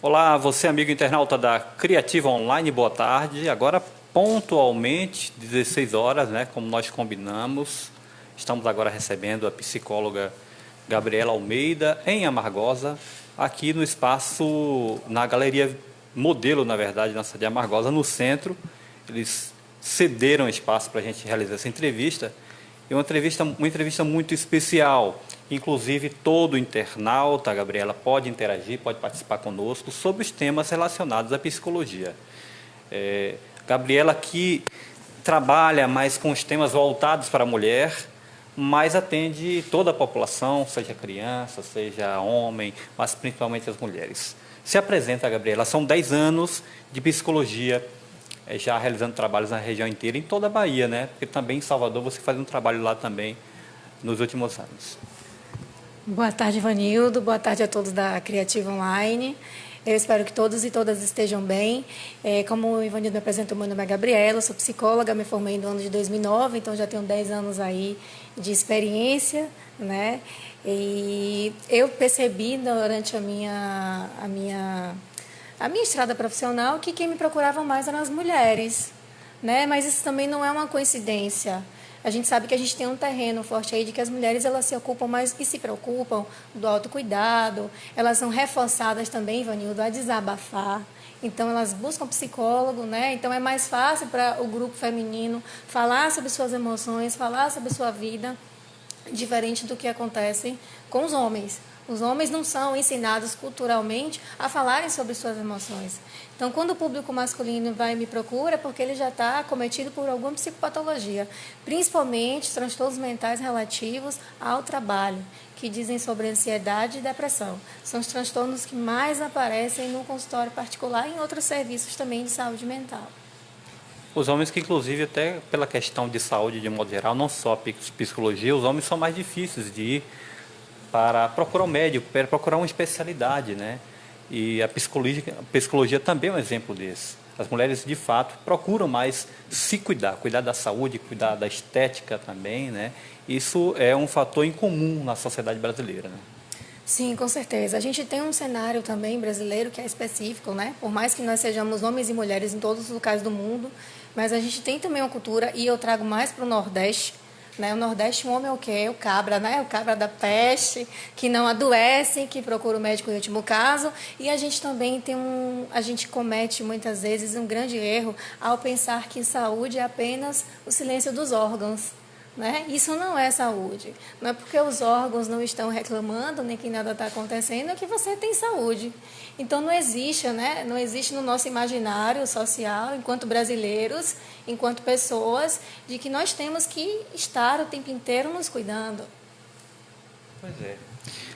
Olá, você amigo internauta da Criativa Online, boa tarde. Agora pontualmente 16 horas, né, como nós combinamos. Estamos agora recebendo a psicóloga Gabriela Almeida em Amargosa, aqui no espaço, na Galeria Modelo, na verdade, na cidade de Amargosa, no centro. Eles cederam espaço para a gente realizar essa entrevista. É uma entrevista muito especial. Inclusive, todo internauta, Gabriela, pode interagir, pode participar conosco sobre os temas relacionados à psicologia. Gabriela aqui trabalha mais com os temas voltados para a mulher, mas atende toda a população, seja criança, seja homem, mas principalmente as mulheres. Se apresenta, Gabriela, são 10 anos de psicologia, já realizando trabalhos na região inteira, em toda a Bahia, né? Porque também em Salvador você faz um trabalho lá também nos últimos anos. Boa tarde, Ivanildo. Boa tarde a todos da Criativa Online. Eu espero que todos e todas estejam bem. Como o Ivanildo me apresentou, meu nome é Gabriela, sou psicóloga, me formei no ano de 2009, então já tenho 10 anos aí de experiência, né? E eu percebi durante a minha estrada profissional que quem me procurava mais eram as mulheres, né? Mas isso também não é uma coincidência. A gente sabe que a gente tem um terreno forte aí de que as mulheres elas se ocupam mais e se preocupam do autocuidado, elas são reforçadas também, Ivanildo, a desabafar. Então, elas buscam psicólogo, né? Então, é mais fácil para o grupo feminino falar sobre suas emoções, falar sobre sua vida, diferente do que acontece com os homens. Os homens não são ensinados culturalmente a falarem sobre suas emoções. Então, quando o público masculino vai e me procura, é porque ele já está acometido por alguma psicopatologia, principalmente transtornos mentais relativos ao trabalho, que dizem sobre ansiedade e depressão. São os transtornos que mais aparecem no consultório particular e em outros serviços também de saúde mental. Os homens que, inclusive, até pela questão de saúde de modo geral, não só psicologia, os homens são mais difíceis de ir para procurar um médico, para procurar uma especialidade, né? E a psicologia também é um exemplo desse. As mulheres, de fato, procuram mais se cuidar da saúde, cuidar da estética também, né? Isso é um fator incomum na sociedade brasileira, né? Sim, com certeza. A gente tem um cenário também brasileiro que é específico, né? Por mais que nós sejamos homens e mulheres em todos os locais do mundo, mas a gente tem também uma cultura, e eu trago mais para o Nordeste, né? O Nordeste, o homem é o quê? O cabra, né? O cabra da peste, que não adoece, que procura o médico em último caso. E a gente também a gente comete muitas vezes um grande erro ao pensar que saúde é apenas o silêncio dos órgãos, né? Isso não é saúde. Não é porque os órgãos não estão reclamando, nem que nada está acontecendo, é que você tem saúde. Então não existe, né? Não existe no nosso imaginário social, enquanto brasileiros, enquanto pessoas, de que nós temos que estar o tempo inteiro nos cuidando. Pois é.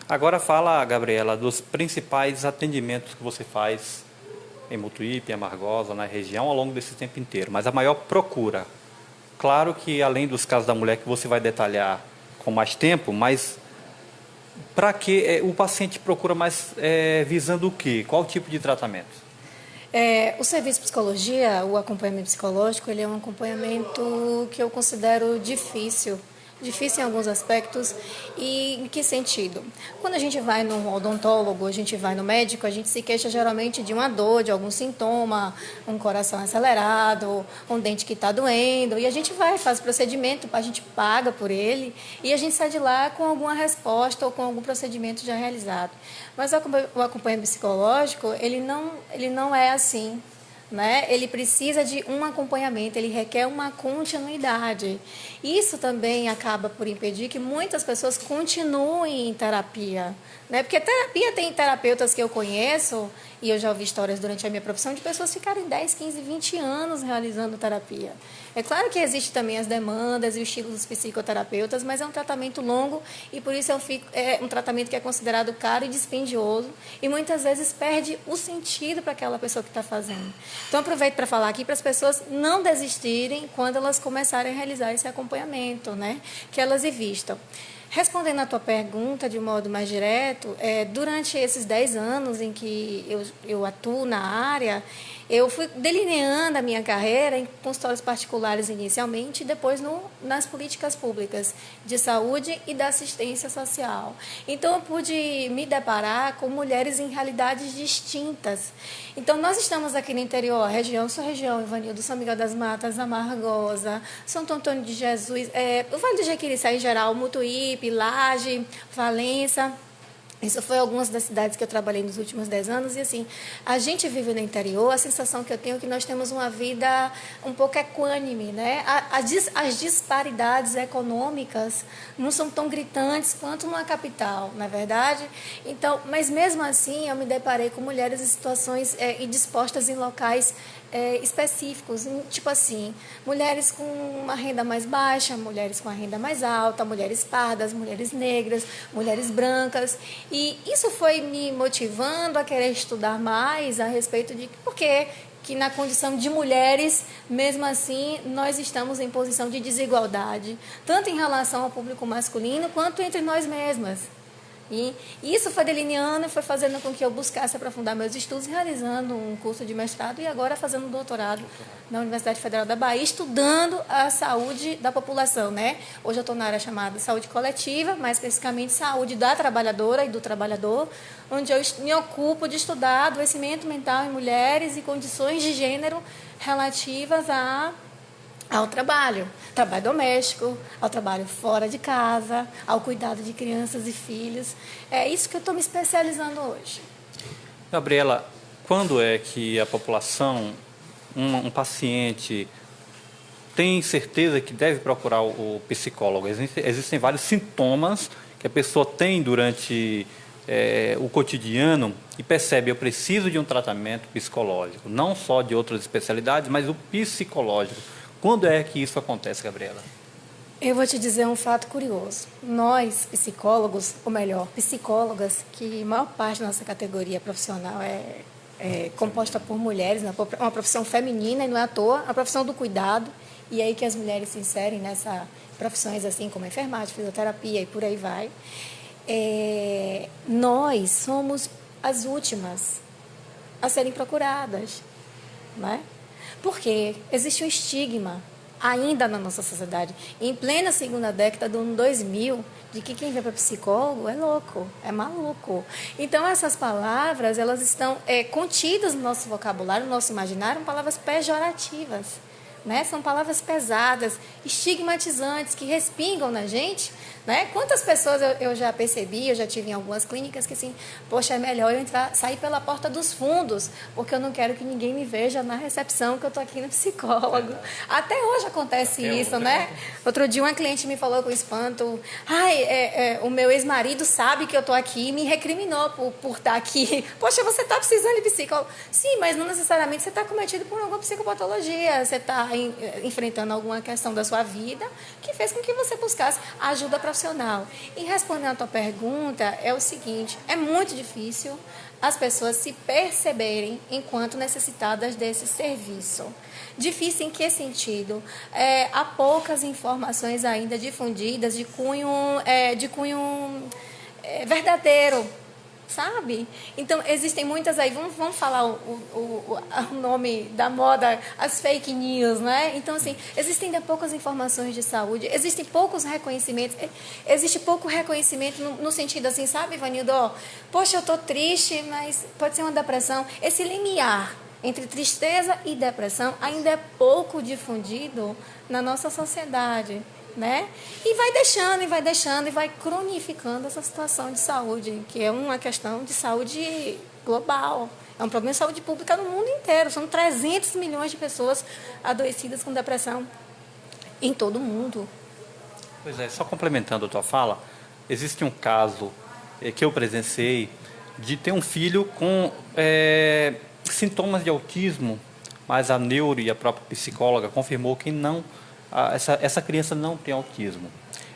Agora fala, Gabriela, dos principais atendimentos que você faz em Mutuípe, em Amargosa, na região, ao longo desse tempo inteiro. Mas a maior procura. Claro que, além dos casos da mulher, que você vai detalhar com mais tempo, mas para que o paciente procura mais visando o quê? Qual tipo de tratamento? O serviço de psicologia, o acompanhamento psicológico, ele é um acompanhamento que eu considero difícil em alguns aspectos. E em que sentido? Quando a gente vai no odontólogo, a gente vai no médico, a gente se queixa geralmente de uma dor, de algum sintoma, um coração acelerado, um dente que está doendo, e a gente vai, faz procedimento, a gente paga por ele, e a gente sai de lá com alguma resposta ou com algum procedimento já realizado. Mas o acompanhamento psicológico, ele não é assim, né? Ele precisa de um acompanhamento, ele requer uma continuidade. Isso também acaba por impedir que muitas pessoas continuem em terapia, né? Porque terapia, tem terapeutas que eu conheço, e eu já ouvi histórias durante a minha profissão de pessoas ficarem 10, 15, 20 anos realizando terapia. É claro que existe também as demandas e o estilo dos psicoterapeutas, mas é um tratamento longo e por isso é um tratamento que é considerado caro e dispendioso e muitas vezes perde o sentido para aquela pessoa que está fazendo. Então, aproveito para falar aqui para as pessoas não desistirem quando elas começarem a realizar esse acompanhamento, né? Que elas invistam. Respondendo à tua pergunta de modo mais direto, durante esses 10 anos em que eu atuo na área, eu fui delineando a minha carreira em consultórios particulares inicialmente e depois nas políticas públicas de saúde e da assistência social. Então, eu pude me deparar com mulheres em realidades distintas. Então, nós estamos aqui no interior, sua região, Ivanildo, São Miguel das Matas, Amargosa, Santo Antônio de Jesus, o Vale do Jequitinhonha em geral, Mutuípe, Laje, Valença. Isso foi algumas das cidades que eu trabalhei nos últimos 10 anos. E, assim, a gente vive no interior, a sensação que eu tenho é que nós temos uma vida um pouco equânime, né? As disparidades econômicas não são tão gritantes quanto numa capital, não é verdade? Então, mas, mesmo assim, eu me deparei com mulheres em situações e dispostas em locais específicos, tipo assim, mulheres com uma renda mais baixa, mulheres com a renda mais alta, mulheres pardas, mulheres negras, mulheres brancas, e isso foi me motivando a querer estudar mais a respeito de por que na condição de mulheres, mesmo assim, nós estamos em posição de desigualdade, tanto em relação ao público masculino, quanto entre nós mesmas. E isso foi delineando e foi fazendo com que eu buscasse aprofundar meus estudos, realizando um curso de mestrado e agora fazendo um doutorado na Universidade Federal da Bahia, estudando a saúde da população, né? Hoje eu estou na área chamada saúde coletiva, mais especificamente saúde da trabalhadora e do trabalhador, onde eu me ocupo de estudar adoecimento mental em mulheres e condições de gênero relativas ao trabalho doméstico, ao trabalho fora de casa, ao cuidado de crianças e filhos. É isso que eu estou me especializando hoje. Gabriela, quando é que a população, um paciente, tem certeza que deve procurar o psicólogo? Existem vários sintomas que a pessoa tem durante o cotidiano e percebe, eu preciso de um tratamento psicológico, não só de outras especialidades, mas o psicológico. Quando é que isso acontece, Gabriela? Eu vou te dizer um fato curioso. Nós, psicólogos, ou melhor, psicólogas, que a maior parte da nossa categoria profissional é composta por mulheres, uma profissão feminina, e não é à toa, a profissão do cuidado, e aí que as mulheres se inserem nessas profissões assim como enfermagem, fisioterapia e por aí vai. Nós somos as últimas a serem procuradas, né? Porque existe um estigma ainda na nossa sociedade, em plena segunda década do ano 2000, de que quem vai para psicólogo é louco, é maluco. Então, essas palavras, elas estão contidas no nosso vocabulário, no nosso imaginário, palavras pejorativas, né? São palavras pesadas, estigmatizantes, que respingam na gente, né? Quantas pessoas eu já percebi, eu já tive em algumas clínicas que assim, poxa, é melhor eu sair pela porta dos fundos, porque eu não quero que ninguém me veja na recepção que eu estou aqui no psicólogo. Até hoje acontece isso, né? Outro dia uma cliente me falou com espanto, o meu ex-marido sabe que eu estou aqui e me recriminou por estar aqui. Poxa, você está precisando de psicólogo? Sim, mas não necessariamente você está cometido por alguma psicopatologia, você está enfrentando alguma questão da sua vida que fez com que você buscasse ajuda profissional. E respondendo a tua pergunta, é o seguinte, é muito difícil as pessoas se perceberem enquanto necessitadas desse serviço. Difícil em que sentido? Há poucas informações ainda difundidas de cunho verdadeiro, sabe? Então, existem muitas aí, vamos falar o nome da moda, as fake news, né? Então, assim, existem ainda poucas informações de saúde, existem poucos reconhecimentos, existe pouco reconhecimento no sentido assim, sabe, Ivanildo? Poxa, eu tô triste, mas pode ser uma depressão. Esse limiar entre tristeza e depressão ainda é pouco difundido na nossa sociedade, né? E vai deixando e vai cronificando essa situação de saúde, que é uma questão de saúde global. É um problema de saúde pública no mundo inteiro. São 300 milhões de pessoas adoecidas com depressão em todo o mundo. Pois é, só complementando a tua fala, existe um caso que eu presenciei de ter um filho com sintomas de autismo, mas a neuro e a própria psicóloga confirmou que não, essa criança não tem autismo.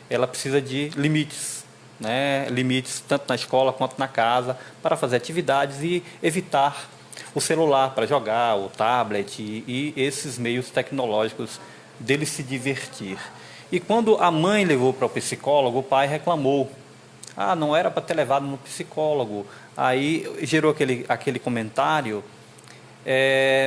Ela precisa de limites, né? Limites tanto na escola quanto na casa, para fazer atividades e evitar o celular para jogar, o tablet e esses meios tecnológicos dele se divertir. E quando a mãe levou para o psicólogo, o pai reclamou. Ah, não era para ter levado no psicólogo. Aí gerou aquele comentário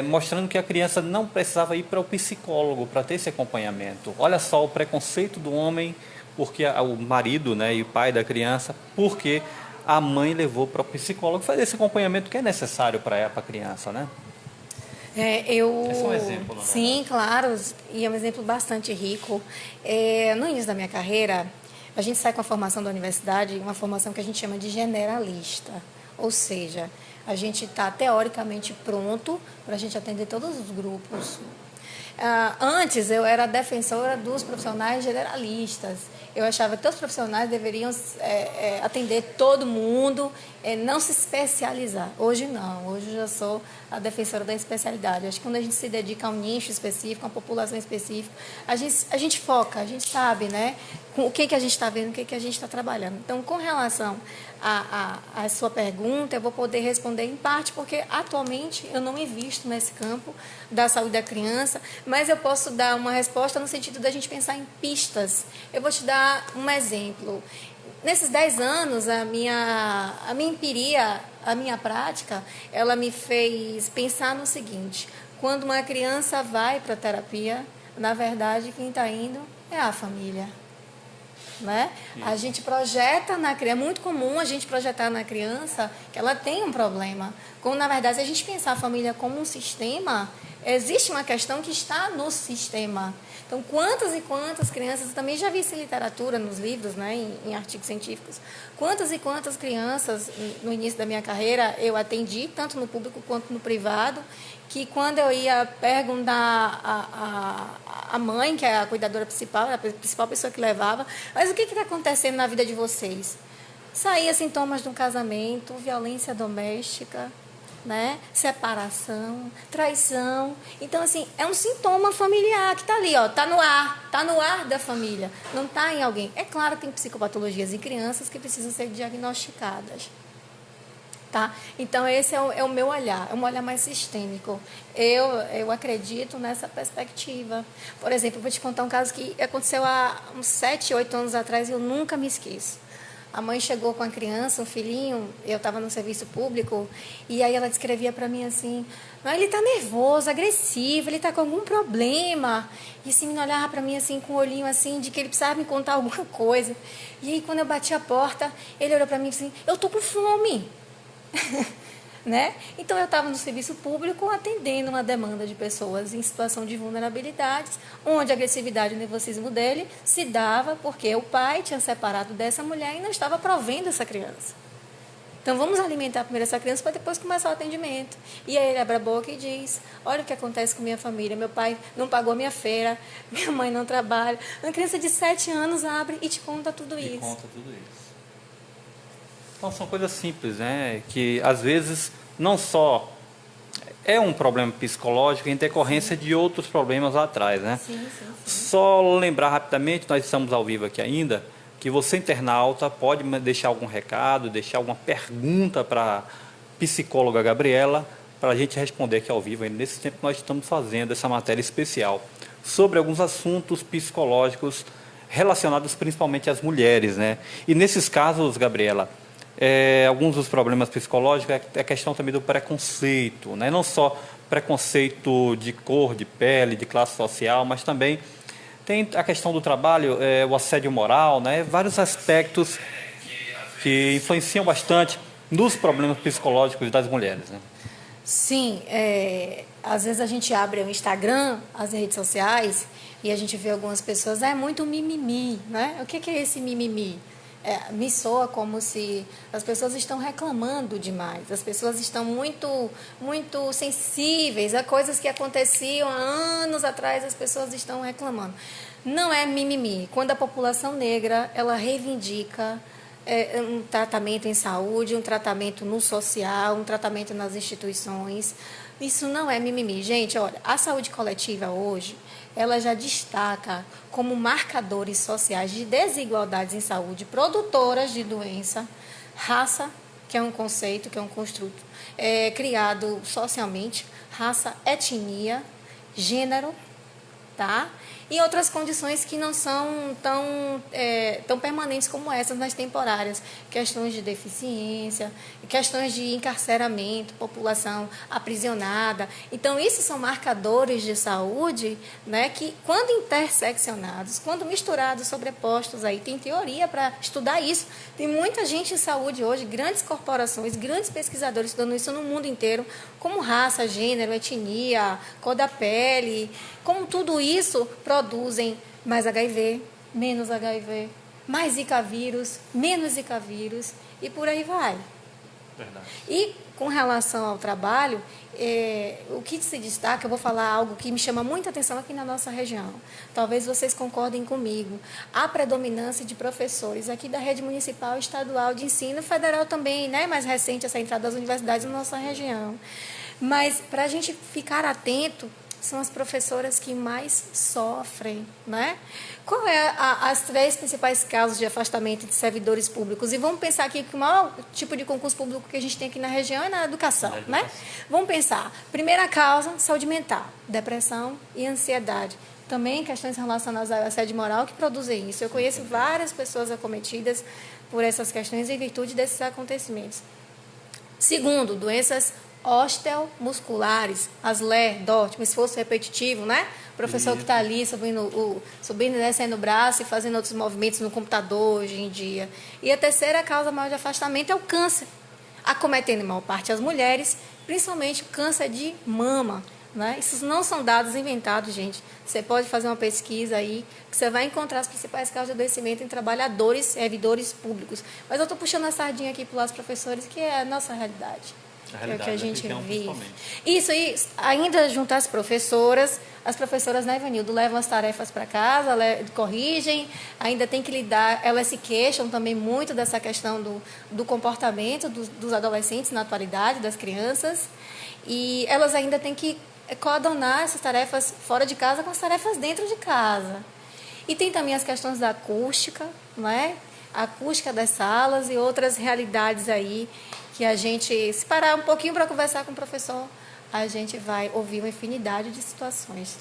mostrando que a criança não precisava ir para o psicólogo para ter esse acompanhamento. Olha só o preconceito do homem, porque o marido, né, e o pai da criança, porque a mãe levou para o psicólogo fazer esse acompanhamento que é necessário para a criança, né? É só um exemplo, na Sim, claro, e é um exemplo bastante rico. No início da minha carreira, a gente sai com a formação da universidade, uma formação que a gente chama de generalista, ou seja, a gente está teoricamente pronto para a gente atender todos os grupos. Antes, eu era defensora dos profissionais generalistas. Eu achava que todos os profissionais deveriam atender todo mundo, não se especializar. Hoje, não. Hoje, eu já sou a defensora da especialidade. Acho que quando a gente se dedica a um nicho específico, a uma população específica, a gente foca, a gente sabe, né, com o que a gente está vendo, o que a gente está trabalhando. Então, com relação à sua pergunta, eu vou poder responder em parte, porque atualmente eu não invisto nesse campo da saúde da criança, mas eu posso dar uma resposta no sentido da gente pensar em pistas. Eu vou te dar um exemplo. Nesses 10 anos, a minha empiria, a minha prática, ela me fez pensar no seguinte: quando uma criança vai para a terapia, na verdade, quem está indo é a família. Né? A gente projeta na criança, é muito comum a gente projetar na criança que ela tem um problema. Como, na verdade, se a gente pensar a família como um sistema, existe uma questão que está no sistema. Então, quantas e quantas crianças, eu também já vi isso em literatura, nos livros, né, em artigos científicos, quantas e quantas crianças, no início da minha carreira, eu atendi, tanto no público quanto no privado, que quando eu ia perguntar a mãe, que é a cuidadora principal, a principal pessoa que levava, mas o que está acontecendo na vida de vocês? Saía sintomas de um casamento, violência doméstica, né? Separação, traição. Então, assim, é um sintoma familiar que está ali, ó, está no ar da família, não está em alguém. É claro que tem psicopatologias em crianças que precisam ser diagnosticadas. Tá? Então, esse é o meu olhar, é um olhar mais sistêmico. Eu acredito nessa perspectiva. Por exemplo, vou te contar um caso que aconteceu há uns 7, 8 anos atrás e eu nunca me esqueço. A mãe chegou com a criança, um filhinho, eu estava no serviço público, e aí ela descrevia para mim assim: mas ele está nervoso, agressivo, ele está com algum problema. E esse menino olhava para mim assim, com um olhinho assim, de que ele precisava me contar alguma coisa. E aí, quando eu bati a porta, ele olhou para mim assim: eu estou com fome. Né? Então, eu estava no serviço público atendendo uma demanda de pessoas em situação de vulnerabilidade, onde a agressividade e o nervosismo dele se dava porque o pai tinha separado dessa mulher e não estava provendo essa criança. Então, vamos alimentar primeiro essa criança para depois começar o atendimento. E aí ele abre a boca e diz: olha o que acontece com minha família, meu pai não pagou minha feira, minha mãe não trabalha. Uma criança de 7 anos abre e te conta tudo isso. Conta tudo isso. Então, são coisas simples, né? Que, às vezes, não só é um problema psicológico em decorrência de outros problemas lá atrás, né? Sim. Só lembrar rapidamente, nós estamos ao vivo aqui ainda, que você, internauta, pode deixar algum recado, deixar alguma pergunta para a psicóloga Gabriela, para a gente responder aqui ao vivo, ainda nesse tempo que nós estamos fazendo essa matéria especial sobre alguns assuntos psicológicos relacionados principalmente às mulheres, né? E nesses casos, Gabriela, alguns dos problemas psicológicos é a questão também do preconceito, né? Não só preconceito de cor, de pele, de classe social, mas também tem a questão do trabalho, o assédio moral, né? Vários aspectos que influenciam bastante nos problemas psicológicos das mulheres, né? Sim, às vezes a gente abre o Instagram, as redes sociais, e a gente vê algumas pessoas, é muito mimimi, né? O que é esse mimimi? Me soa como se as pessoas estão reclamando demais, as pessoas estão muito, muito sensíveis a coisas que aconteciam há anos atrás, as pessoas estão reclamando. Não é mimimi. Quando a população negra, ela reivindica um tratamento em saúde, um tratamento no social, um tratamento nas instituições, isso não é mimimi. Gente, olha, a saúde coletiva hoje, ela já destaca como marcadores sociais de desigualdades em saúde, produtoras de doença, raça, que é um conceito, que é um construto criado socialmente, raça, etnia, gênero, tá? e outras condições que não são tão permanentes como essas, nas temporárias. Questões de deficiência, questões de encarceramento, população aprisionada. Então, isso são marcadores de saúde, né, que, quando interseccionados, quando misturados, sobrepostos, aí tem teoria para estudar isso. Tem muita gente em saúde hoje, grandes corporações, grandes pesquisadores estudando isso no mundo inteiro, como raça, gênero, etnia, cor da pele, como tudo isso produzem mais HIV, menos HIV, mais Zika vírus, menos Zika vírus, e por aí vai. Verdade. E com relação ao trabalho, o que se destaca, eu vou falar algo que me chama muita atenção aqui na nossa região. Talvez vocês concordem comigo. A predominância de professores aqui da rede municipal e estadual de ensino, federal também, né, mais recente essa entrada das universidades na nossa região. Mas, para a gente ficar atento, são as professoras que mais sofrem, né? Qual é as 3 principais causas de afastamento de servidores públicos? E vamos pensar aqui que o maior tipo de concurso público que a gente tem aqui na região é na educação, né? Vamos pensar. Primeira causa, saúde mental, depressão e ansiedade. Também questões relacionadas ao assédio moral que produzem isso. Eu conheço várias pessoas acometidas por essas questões em virtude desses acontecimentos. Segundo, doenças osteomusculares, as LER, DOR, tipo esforço repetitivo, né? O professor que está ali subindo e descendo o braço e fazendo outros movimentos no computador hoje em dia. E a terceira causa maior de afastamento é o câncer, acometendo em maior parte as mulheres, principalmente o câncer de mama, né? Isso não são dados inventados, gente. Você pode fazer uma pesquisa aí, que você vai encontrar as principais causas de adoecimento em trabalhadores, servidores públicos. Mas eu estou puxando a sardinha aqui para os professores, que é a nossa realidade. É o que a gente vive. Isso, e ainda junto às professoras, né, Ivanildo, levam as tarefas para casa, corrigem, ainda tem que lidar, elas se queixam também muito dessa questão do comportamento dos adolescentes na atualidade, das crianças, e elas ainda têm que coadunar essas tarefas fora de casa com as tarefas dentro de casa. E tem também as questões da acústica, não é? A acústica das salas e outras realidades aí, que a gente, se parar um pouquinho para conversar com o professor, a gente vai ouvir uma infinidade de situações.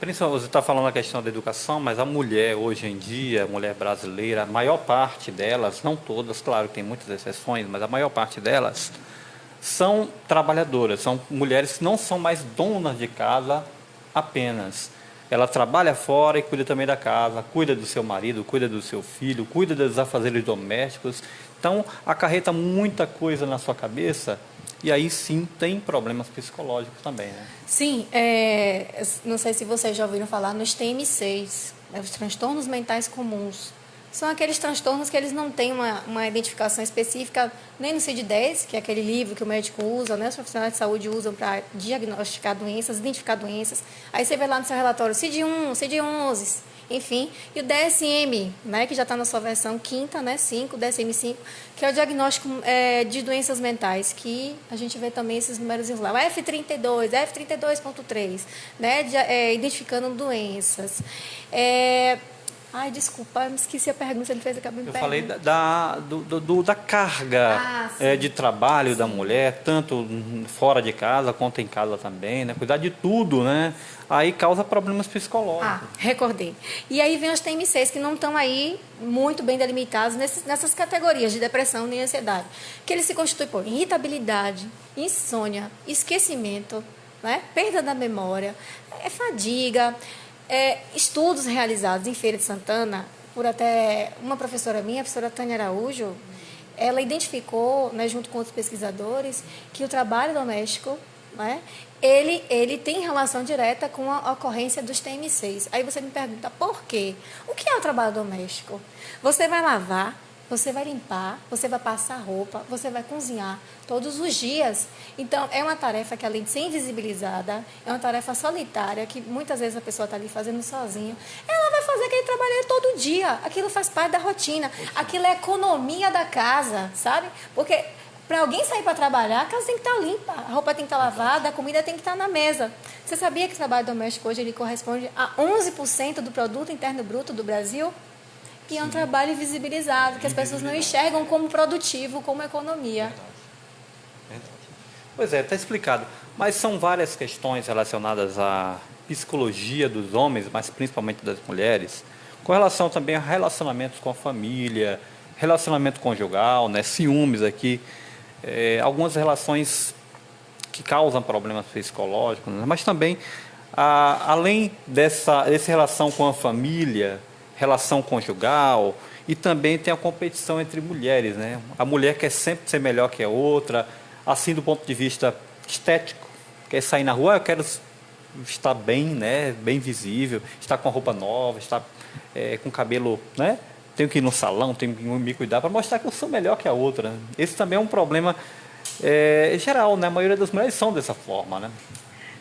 Principalmente, você está falando a questão da educação, mas a mulher hoje em dia, a mulher brasileira, a maior parte delas, não todas, claro que tem muitas exceções, mas a maior parte delas são trabalhadoras, são mulheres que não são mais donas de casa apenas. Ela trabalha fora e cuida também da casa, cuida do seu marido, cuida do seu filho, cuida dos afazeres domésticos. Então, acarreta muita coisa na sua cabeça e aí sim tem problemas psicológicos também, né? Sim, não sei se vocês já ouviram falar nos TM6, os transtornos mentais comuns. São aqueles transtornos que eles não têm uma identificação específica nem no CID-10, que é aquele livro que o médico usa, né, os profissionais de saúde usam para diagnosticar doenças, identificar doenças. Aí você vê lá no seu relatório CID-1, CID-11, enfim. E o DSM, né, que já está na sua versão 5ª, né, 5, DSM-5, que é o diagnóstico de doenças mentais, que a gente vê também esses números lá. O F32, F32.3, né, identificando doenças. Ai, desculpa, me esqueci a pergunta, ele fez, acabei me Eu falei da carga de trabalho da mulher, tanto fora de casa quanto em casa também, né? Cuidar de tudo, né? Aí causa problemas psicológicos. Recordei. E aí vem os TM6, que não estão aí muito bem delimitados nessas categorias de depressão e ansiedade, que eles se constituem por irritabilidade, insônia, esquecimento, né? Perda da memória, fadiga. Estudos realizados em Feira de Santana, por até uma professora minha, a professora Tânia Araújo, ela identificou, né, junto com outros pesquisadores, que o trabalho doméstico, né, ele tem relação direta com a ocorrência dos TM6. Aí você me pergunta, por quê? O que é o trabalho doméstico? Você vai lavar, você vai limpar, você vai passar roupa, você vai cozinhar todos os dias. Então, é uma tarefa que, além de ser invisibilizada, é uma tarefa solitária, que muitas vezes a pessoa está ali fazendo sozinha. Ela vai fazer aquele trabalho todo dia. Aquilo faz parte da rotina. Aquilo é economia da casa, sabe? Porque para alguém sair para trabalhar, a casa tem que estar limpa, a roupa tem que estar lavada, a comida tem que estar na mesa. Você sabia que o trabalho doméstico hoje ele corresponde a 11% do produto interno bruto do Brasil? E é um trabalho invisibilizado, que as pessoas não enxergam como produtivo, como economia. Verdade. Pois é, está explicado. Mas são várias questões relacionadas psicologia dos homens, mas principalmente das mulheres, com relação também a relacionamentos com a família, relacionamento conjugal, né, ciúmes aqui, algumas relações que causam problemas psicológicos, né, mas também, além dessa relação com a família, relação conjugal, e também tem a competição entre mulheres, né? A mulher quer sempre ser melhor que a outra, assim do ponto de vista estético, quer sair na rua, eu quero estar bem, né? Bem visível, estar com a roupa nova, estar com o cabelo, né? Tenho que ir no salão, tenho que me cuidar para mostrar que eu sou melhor que a outra. Esse também é um problema geral, né? A maioria das mulheres são dessa forma, né?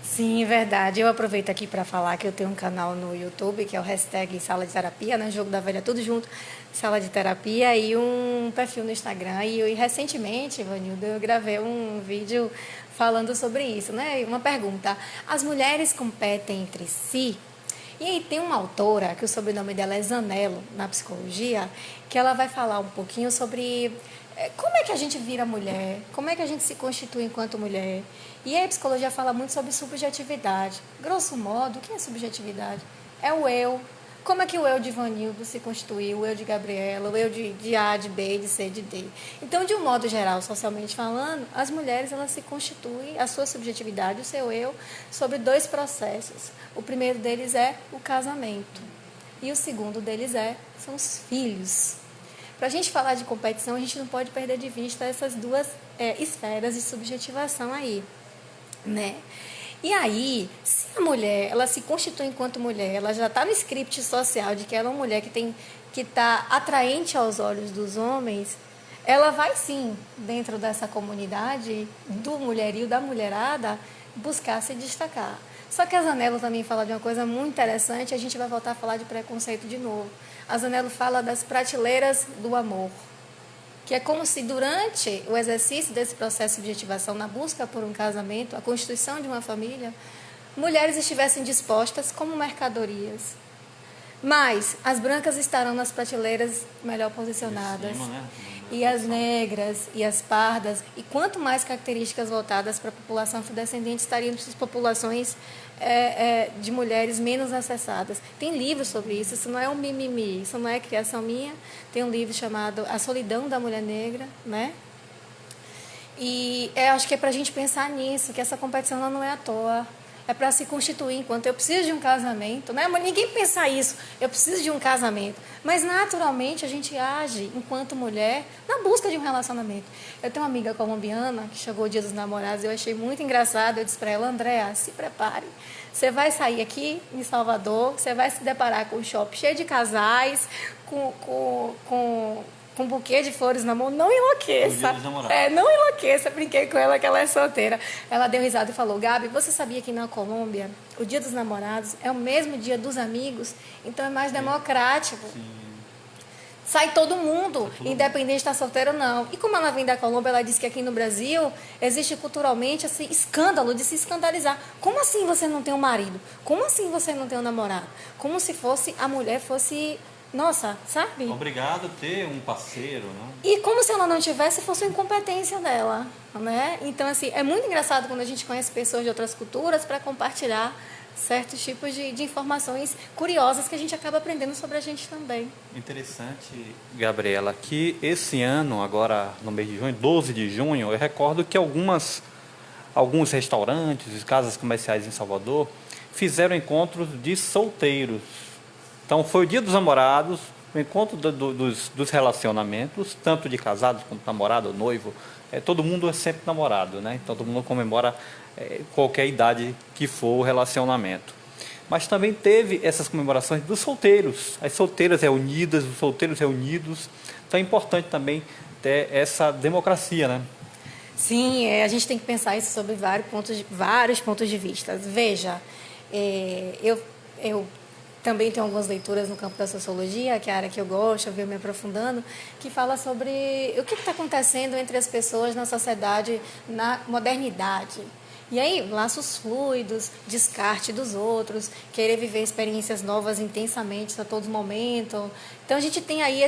Sim, verdade. Eu aproveito aqui para falar que eu tenho um canal no YouTube, que é o hashtag Sala de Terapia, né? Jogo da Velha, tudo junto, Sala de Terapia, e um perfil no Instagram. E recentemente, Ivanildo, eu gravei um vídeo falando sobre isso, né? Uma pergunta: as mulheres competem entre si? E aí tem uma autora, que o sobrenome dela é Zanello, na psicologia, que ela vai falar um pouquinho sobre como é que a gente vira mulher, como é que a gente se constitui enquanto mulher. E aí a psicologia fala muito sobre subjetividade. Grosso modo, o que é subjetividade? É o eu. Como é que o eu de Ivanildo se constituiu, o eu de Gabriela, o eu de A, de B, de C, de D. Então, de um modo geral, socialmente falando, as mulheres elas se constituem, a sua subjetividade, o seu eu, sobre dois processos. O primeiro deles é o casamento. E o segundo deles são os filhos. Para a gente falar de competição, a gente não pode perder de vista essas duas esferas de subjetivação aí, né? E aí, se a mulher, ela se constitui enquanto mulher, ela já está no script social de que ela é uma mulher que está atraente aos olhos dos homens, ela vai sim, dentro dessa comunidade do mulherio, da mulherada, buscar se destacar. Só que a Zanello também fala de uma coisa muito interessante, a gente vai voltar a falar de preconceito de novo. A Zanello fala das prateleiras do amor, que é como se durante o exercício desse processo de objetivação, na busca por um casamento, a constituição de uma família, mulheres estivessem dispostas como mercadorias. Mas as brancas estarão nas prateleiras melhor posicionadas. Cima, né? E as negras e as pardas, e quanto mais características voltadas para a população afrodescendente estariam nessas populações de mulheres menos acessadas. Tem livros sobre isso, isso não é um mimimi, isso não é criação minha. Tem um livro chamado A Solidão da Mulher Negra, né? E acho que é para a gente pensar nisso, que essa competição não é à toa. É para se constituir enquanto eu preciso de um casamento, né? Mas ninguém pensa isso, eu preciso de um casamento. Mas naturalmente a gente age enquanto mulher na busca de um relacionamento. Eu tenho uma amiga colombiana que chegou o Dia dos Namorados, eu achei muito engraçado, eu disse para ela: Andréa, se prepare. Você vai sair aqui em Salvador, você vai se deparar com um shopping cheio de casais, com um buquê de flores na mão, não enlouqueça. Não enlouqueça, brinquei com ela que ela é solteira. Ela deu risada e falou: Gabi, você sabia que na Colômbia o Dia dos Namorados é o mesmo dia dos amigos? Então é mais democrático. Sim. Sai todo mundo, independente de estar solteiro ou não. E como ela vem da Colômbia, ela disse que aqui no Brasil existe culturalmente esse escândalo de se escandalizar. Como assim você não tem um marido? Como assim você não tem um namorado? Como se fosse a mulher fosse... Nossa, sabe? Obrigado a ter um parceiro, né? E como se ela não tivesse, fosse uma incompetência dela, né? Então, assim, é muito engraçado quando a gente conhece pessoas de outras culturas para compartilhar certos tipos de informações curiosas que a gente acaba aprendendo sobre a gente também. Interessante, Gabriela, que esse ano, agora no mês de junho, 12 de junho, eu recordo que alguns restaurantes e casas comerciais em Salvador fizeram encontros de solteiros. Então, foi o Dia dos Namorados, o encontro dos relacionamentos, tanto de casados quanto namorado ou noivo. Todo mundo é sempre namorado, né? Então, todo mundo comemora qualquer idade que for o relacionamento. Mas também teve essas comemorações dos solteiros, as solteiras reunidas, os solteiros reunidos. Então, é importante também ter essa democracia, né? Sim, a gente tem que pensar isso sobre vários pontos de vista. Veja, eu também tenho algumas leituras no campo da sociologia, que é a área que eu gosto, eu venho me aprofundando, que fala sobre o que está acontecendo entre as pessoas na sociedade, na modernidade. E aí, laços fluidos, descarte dos outros, querer viver experiências novas intensamente a todo momento. Então, a gente tem aí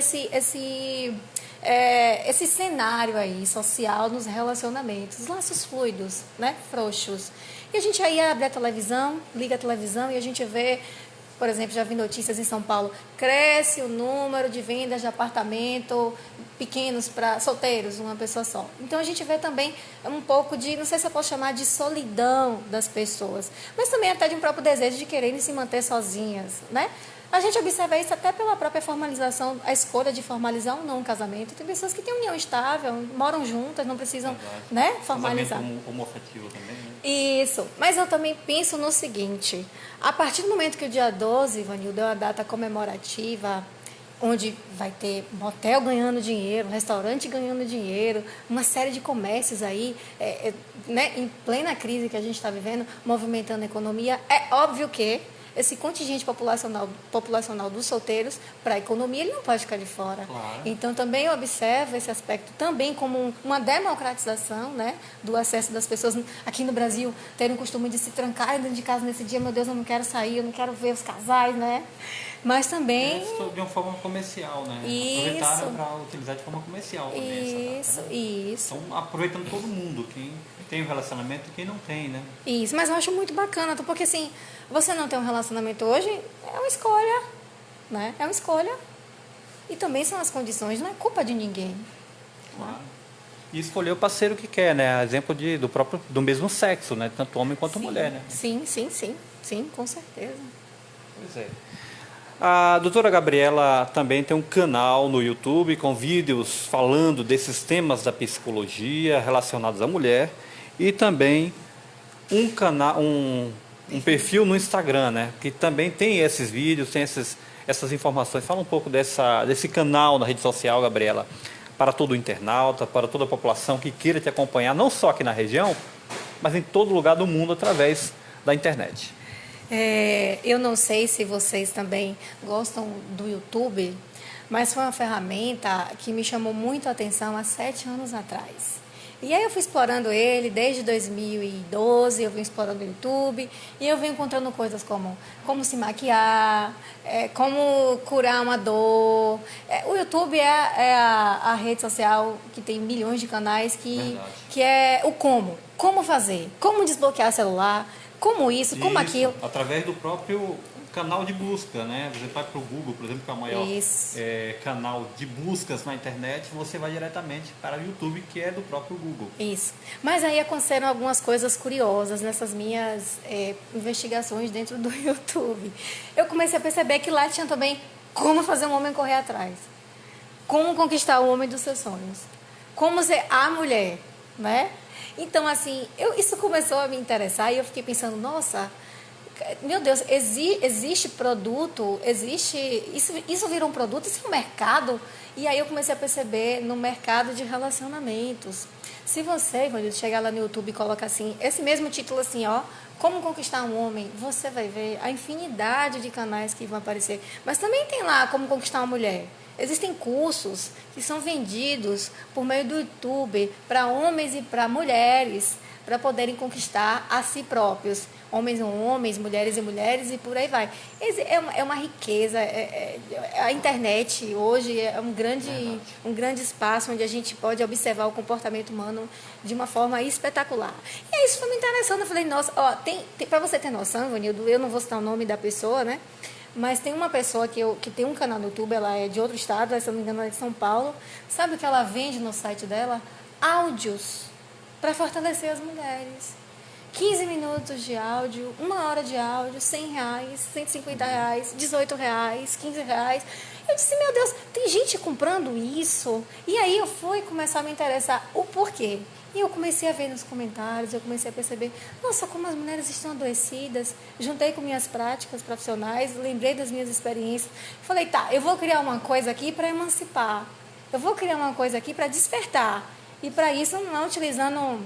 esse cenário aí social nos relacionamentos, laços fluidos, né? Frouxos. E a gente aí abre a televisão, liga a televisão e a gente vê, por exemplo, já vi notícias em São Paulo, cresce o número de vendas de apartamento pequenos para solteiros, uma pessoa só. Então a gente vê também um pouco de, não sei se eu posso chamar de solidão das pessoas, mas também até de um próprio desejo de quererem se manter sozinhas, né? A gente observa isso até pela própria formalização, a escolha de formalizar ou não um casamento. Tem pessoas que têm união estável, moram juntas, não precisam, né, formalizar. Casamento homoafetivo também, né? Isso, mas eu também penso no seguinte, a partir do momento que o dia 12, Ivanildo, é uma data comemorativa, onde vai ter motel ganhando dinheiro, restaurante ganhando dinheiro, uma série de comércios aí, né, em plena crise que a gente está vivendo, movimentando a economia, é óbvio que esse contingente populacional dos solteiros para a economia, ele não pode ficar de fora. Claro. Então, também eu observo esse aspecto também como uma democratização, né, do acesso das pessoas aqui no Brasil terem o costume de se trancar dentro de casa nesse dia, meu Deus, eu não quero sair, eu não quero ver os casais, né? Mas também... De uma forma comercial, né? Isso. Aproveitaram para utilizar de forma comercial também essa data, né? Isso. Então, aproveitando todo mundo, quem tem um relacionamento e quem não tem, né? Isso, mas eu acho muito bacana, porque assim, você não tem um relacionamento hoje, é uma escolha, né? É uma escolha. E também são as condições, não é culpa de ninguém. Claro. E escolher o parceiro que quer, né? Exemplo do mesmo sexo, né? Tanto homem quanto mulher, né? Sim, com certeza. Pois é. A doutora Gabriela também tem um canal no YouTube com vídeos falando desses temas da psicologia relacionados à mulher e também um perfil no Instagram, né? Que também tem esses vídeos, tem essas informações. Fala um pouco desse canal na rede social, Gabriela, para todo o internauta, para toda a população que queira te acompanhar, não só aqui na região, mas em todo lugar do mundo através da internet. Eu não sei se vocês também gostam do YouTube, mas foi uma ferramenta que me chamou muito a atenção há 7 anos atrás. E aí eu fui explorando ele desde 2012, eu vim explorando o YouTube e eu vim encontrando coisas como se maquiar, como curar uma dor. O YouTube é a rede social que tem milhões de canais que é o como fazer, como desbloquear celular, como isso, como aquilo. Através do próprio canal de busca, né? Você vai para o Google, por exemplo, que é o maior canal de buscas na internet, você vai diretamente para o YouTube, que é do próprio Google. Isso. Mas aí aconteceram algumas coisas curiosas nessas minhas investigações dentro do YouTube. Eu comecei a perceber que lá tinha também como fazer um homem correr atrás, como conquistar o homem dos seus sonhos, como ser a mulher, né? Então, assim, isso começou a me interessar e eu fiquei pensando, nossa, meu Deus, existe produto, isso virou um produto, isso é um mercado. E aí eu comecei a perceber no mercado de relacionamentos. Se você, quando chegar lá no YouTube e colocar assim, esse mesmo título assim, ó, como conquistar um homem, você vai ver a infinidade de canais que vão aparecer. Mas também tem lá como conquistar uma mulher. Existem cursos que são vendidos por meio do YouTube para homens e para mulheres, para poderem conquistar a si próprios. Homens e homens, mulheres e mulheres e por aí vai. É uma riqueza. A internet hoje é um grande espaço onde a gente pode observar o comportamento humano de uma forma espetacular. E isso foi me interessando. Eu falei, nossa, para você ter noção, Ivanildo, eu não vou citar o nome da pessoa, né? Mas tem uma pessoa que tem um canal no YouTube, ela é de outro estado, se eu não me engano, ela é de São Paulo. Sabe o que ela vende no site dela? Áudios para fortalecer as mulheres. 15 minutos de áudio, 1 hora de áudio, R$100, R$150, R$18, R$15. Eu disse, meu Deus, tem gente comprando isso? E aí eu fui começar a me interessar o porquê. E eu comecei a ver nos comentários, eu comecei a perceber, nossa, como as mulheres estão adoecidas. Juntei com minhas práticas profissionais, lembrei das minhas experiências. Falei, tá, eu vou criar uma coisa aqui para emancipar. Eu vou criar uma coisa aqui para despertar. E para isso, não utilizando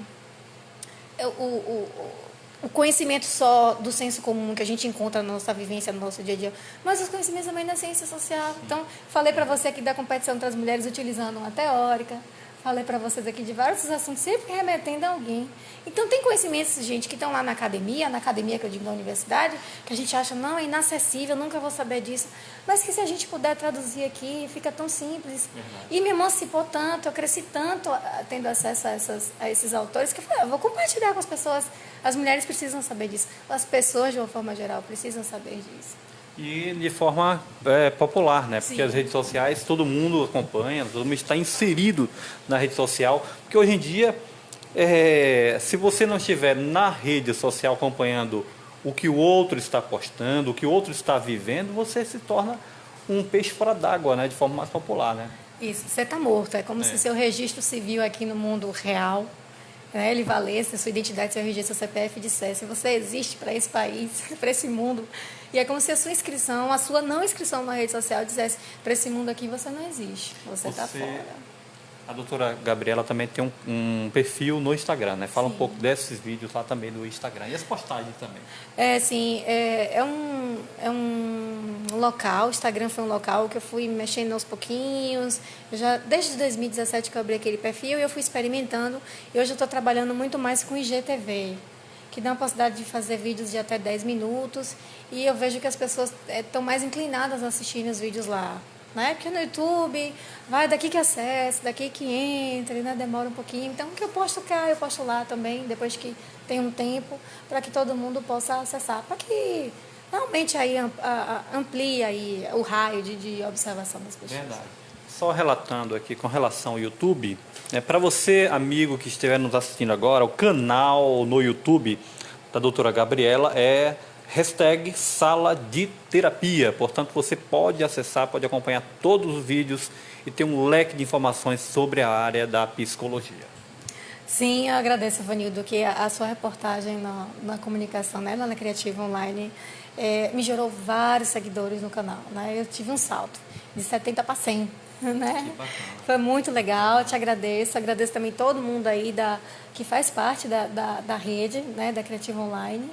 o conhecimento só do senso comum que a gente encontra na nossa vivência, no nosso dia a dia, mas os conhecimentos também da ciência social. Então, falei para você aqui da competição entre as mulheres utilizando uma teórica, falei para vocês aqui de vários assuntos, sempre remetendo a alguém. Então, tem conhecimentos, gente, que estão lá na academia que eu digo na universidade, que a gente acha, não, é inacessível, nunca vou saber disso. Mas que se a gente puder traduzir aqui, fica tão simples. E me emancipou tanto, eu cresci tanto tendo acesso a esses autores, que eu falei, eu vou compartilhar com as pessoas. As mulheres precisam saber disso. As pessoas, de uma forma geral, precisam saber disso. E de forma popular, né? Porque Sim. as redes sociais, todo mundo acompanha, todo mundo está inserido na rede social. Porque hoje em dia, se você não estiver na rede social acompanhando o que o outro está postando, o que o outro está vivendo, você se torna um peixe fora d'água, né? De forma mais popular, né? Isso, você está morto. É como se seu registro civil aqui no mundo real, né, ele valesse, sua identidade, seu registro, seu CPF dissesse, você existe para esse país, para esse mundo. E é como se a sua inscrição, a sua não inscrição na rede social dissesse, para esse mundo aqui você não existe, você está fora. A doutora Gabriela também tem um perfil no Instagram, né? Fala um pouco desses vídeos lá também no Instagram. E as postagens também. Sim, é um local, o Instagram foi um local que eu fui mexendo aos pouquinhos. Desde 2017 que eu abri aquele perfil, eu fui experimentando. E hoje eu estou trabalhando muito mais com IGTV, que dá a possibilidade de fazer vídeos de até 10 minutos. E eu vejo que as pessoas estão mais inclinadas a assistirem os vídeos lá. Né? Porque no YouTube, vai daqui que acessa, daqui que entra, né? Demora um pouquinho. Então, o que eu posto cá, eu posto lá também, depois que tem um tempo, para que todo mundo possa acessar, para que realmente aí amplie aí o raio de observação das pessoas. Verdade. Só relatando aqui com relação ao YouTube, para você, amigo que estiver nos assistindo agora, o canal no YouTube da doutora Gabriela é #Sala de Terapia. Portanto, você pode acessar, pode acompanhar todos os vídeos e ter um leque de informações sobre a área da psicologia. Sim, eu agradeço, Vanildo, que a sua reportagem na comunicação, né, lá na Criativa Online, me gerou vários seguidores no canal. Né? Eu tive um salto de 70 para 100. Né? Foi muito legal, te agradeço. Agradeço também todo mundo aí que faz parte da rede, né, da Criativa Online.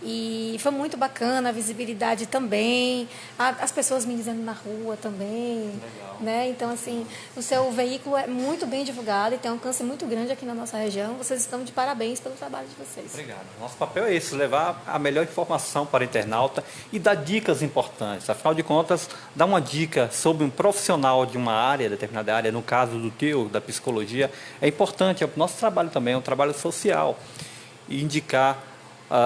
E foi muito bacana, a visibilidade também, as pessoas me dizendo na rua também. Legal. Né? Então, assim, o seu veículo é muito bem divulgado e tem um alcance muito grande aqui na nossa região. Vocês estão de parabéns pelo trabalho de vocês. Obrigado. Nosso papel é esse, levar a melhor informação para o internauta e dar dicas importantes. Afinal de contas, dar uma dica sobre um profissional de uma área, determinada área, no caso do teu, da psicologia, é importante. É o nosso trabalho também, é um trabalho social. E indicar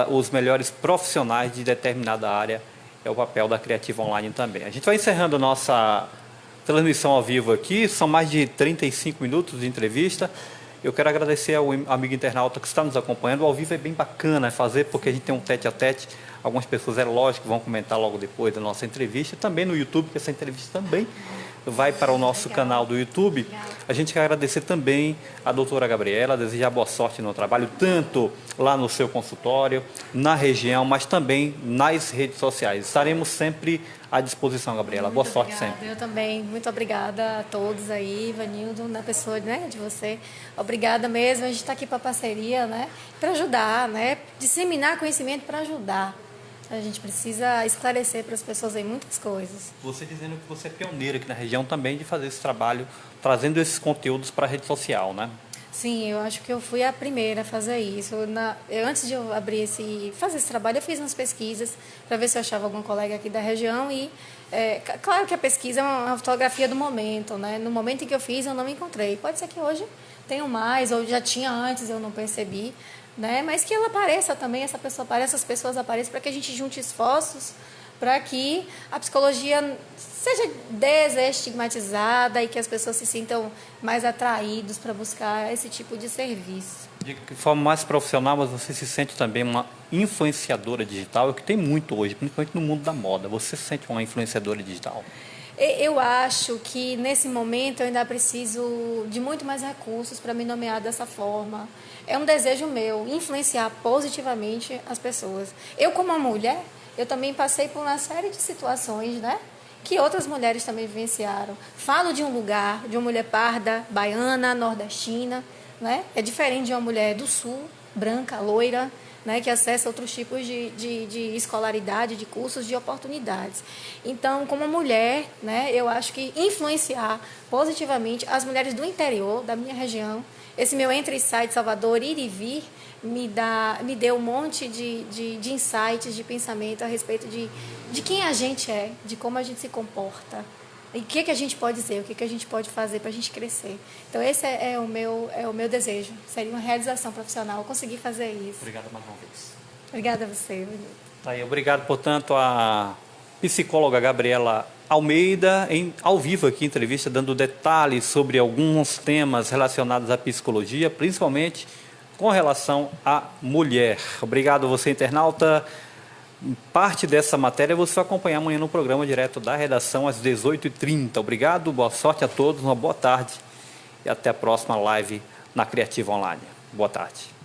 os melhores profissionais de determinada área é o papel da Criativa Online também. A gente vai encerrando a nossa transmissão ao vivo aqui, são mais de 35 minutos de entrevista. Eu quero agradecer ao amigo internauta que está nos acompanhando. O ao vivo é bem bacana fazer, porque a gente tem um tete-a-tete. Algumas pessoas, é lógico, vão comentar logo depois da nossa entrevista. Também no YouTube, porque essa entrevista também vai para o nosso canal do YouTube. A gente quer agradecer também a doutora Gabriela, desejar boa sorte no trabalho, tanto lá no seu consultório, na região, mas também nas redes sociais. Estaremos sempre à disposição, Gabriela. Boa sorte sempre. Eu também. Muito obrigada a todos aí, Ivanildo, na pessoa, né, de você. Obrigada mesmo. A gente está aqui para parceria, né, para ajudar, né, disseminar conhecimento para ajudar. A gente precisa esclarecer para as pessoas aí muitas coisas. Você dizendo que você é pioneira aqui na região também de fazer esse trabalho, trazendo esses conteúdos para a rede social, né? Sim, eu acho que eu fui a primeira a fazer isso. Antes de eu fazer esse trabalho, eu fiz umas pesquisas para ver se eu achava algum colega aqui da região e, claro que a pesquisa é uma fotografia do momento, né? No momento em que eu fiz, eu não me encontrei. Pode ser que hoje tenha mais, ou já tinha antes, eu não percebi. Né? Mas que ela apareça também, essa pessoa apareça, as pessoas apareçam, para que a gente junte esforços para que a psicologia seja desestigmatizada e que as pessoas se sintam mais atraídos para buscar esse tipo de serviço. De forma mais profissional, mas você se sente também uma influenciadora digital, o que tem muito hoje, principalmente no mundo da moda. Você se sente uma influenciadora digital? Eu acho que, nesse momento, eu ainda preciso de muito mais recursos para me nomear dessa forma. É um desejo meu, influenciar positivamente as pessoas. Eu, como uma mulher, eu também passei por uma série de situações, né, que outras mulheres também vivenciaram. Falo de um lugar, de uma mulher parda, baiana, nordestina, né? É diferente de uma mulher do sul, branca, loira, né, que acessa outros tipos de escolaridade, de cursos, de oportunidades. Então, como mulher, né, eu acho que influenciar positivamente as mulheres do interior, da minha região, esse meu entra e sai de Salvador, ir e vir, me deu um monte de insights, de pensamento a respeito de quem a gente é, de como a gente se comporta. E o que a gente pode dizer, o que a gente pode fazer para a gente crescer. Então, esse é o meu desejo. Seria uma realização profissional, conseguir fazer isso. Obrigado mais uma vez. Obrigada a você. Tá aí, obrigado, portanto, a psicóloga Gabriela Almeida, ao vivo aqui, entrevista, dando detalhes sobre alguns temas relacionados à psicologia, principalmente com relação à mulher. Obrigado a você, internauta. Parte dessa matéria você vai acompanhar amanhã no programa direto da redação às 18h30. Obrigado, boa sorte a todos, uma boa tarde e até a próxima live na Criativa Online. Boa tarde.